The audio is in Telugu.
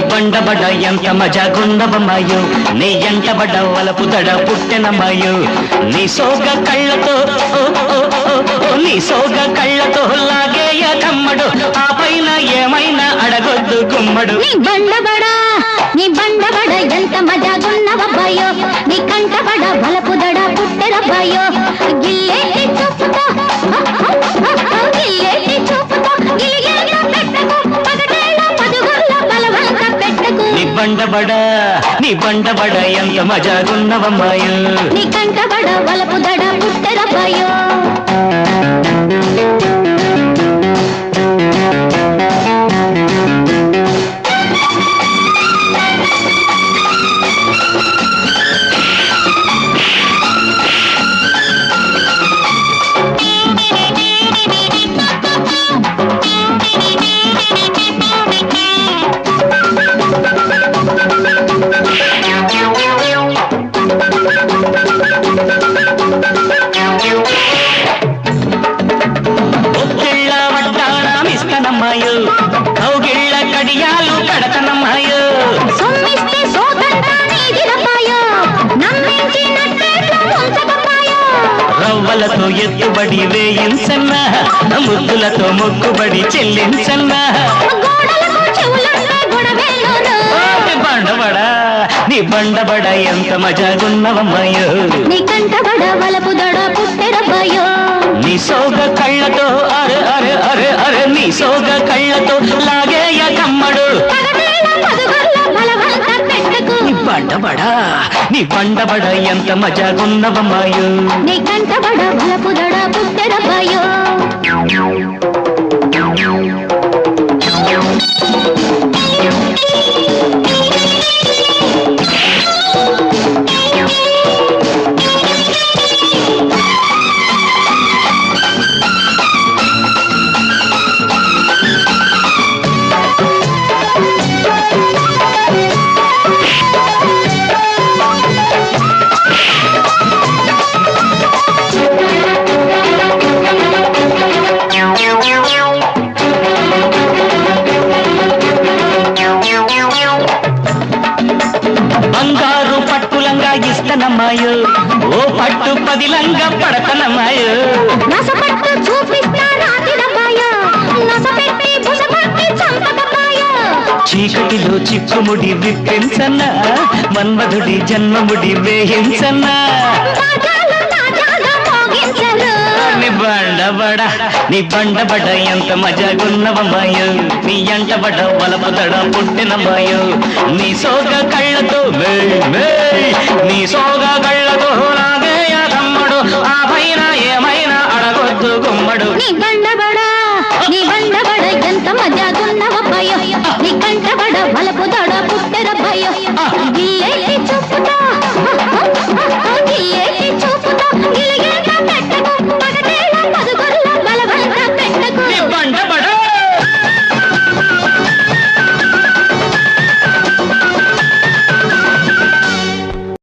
బండబడ ఎంత మజాగుండవమ్మాయో నీ ఎంటబడ వలపుదడ పుట్టెనమ్మాయో నీ సోగ కళ్ళతో లాగేయ కమ్మడు ఆ పైన ఏమైనా అడగొద్దు గుమ్మడు నీ బండబడ ఎంత మజాగున్నవబ్బాయో నీ కంటబడ వలపుదడ పుట్టెనబ్బాయో గిల్లేటి చూపుతో గిలిగేలా పెట్టకు పగటేళ్ళ పదుగుల్ల బలవంత పెట్టకు నీ బండబడ ఎంత మజాగున్నవమ్మాయో నీ కంటబడ వలపుదడ పుట్టెనబ్బాయో కౌగిళ్ళ కడియాలు కడతనమ్మాయో సొమ్మిస్తే సోదంతానేదిరపాయో నమ్మించినట్టేట్లో ఉంచకపాయో రవ్వలతో ఎత్తుబడి వేయించన్నా ముద్దులతో మొక్కుబడి చెల్లించన్నా గోడలకు చెవులుండే గొడవేలోను నీ బండబడ ఎంత మజాగున్నవమ్మాయో నీ కంటబడ వలపుదడ పుట్టెరబ్బాయో నీ సోగ కళ్ళతో అరే అరే అరే అరే నీ సోగ కళ్ళతో లాగేయ కమ్మడు నీ బండబడ ఎంత మజాగున్నవమ్మాయో నీ కంటబడ వలపుదడ పుట్టెరబ్బాయో బంగారు పట్టులంగా ఇస్తనమ్మాయో ఓ పట్టు పదిలంగా పడతనమ్మాయో నసపట్టు చూపిస్తా రాతిరబ్బాయో నసపెట్టి బుసపట్టి చంపకపాయో చీకటిలో చిక్కుముడి విప్పించన్నా మన్మధుడి జన్మముడి వేయించన్నా నీ బండబడ ఎంత మజాగున్నవమ్మాయో నీ ఎంటబడ వలపుదడ పుట్టినమ్మాయో నీ సోగ కళ్ళతో నీ సోగ కళ్ళతో లాగేయ కమ్మడు ఆ పైన ఏమైనా అడగొద్దు గుమ్మడు నీ బండబడ ఎంత మజాగున్నవబ్బాయో నీ కంటబడ వలపుదడ పుట్టెరబ్బాయో గిల్లేటి చూపుతో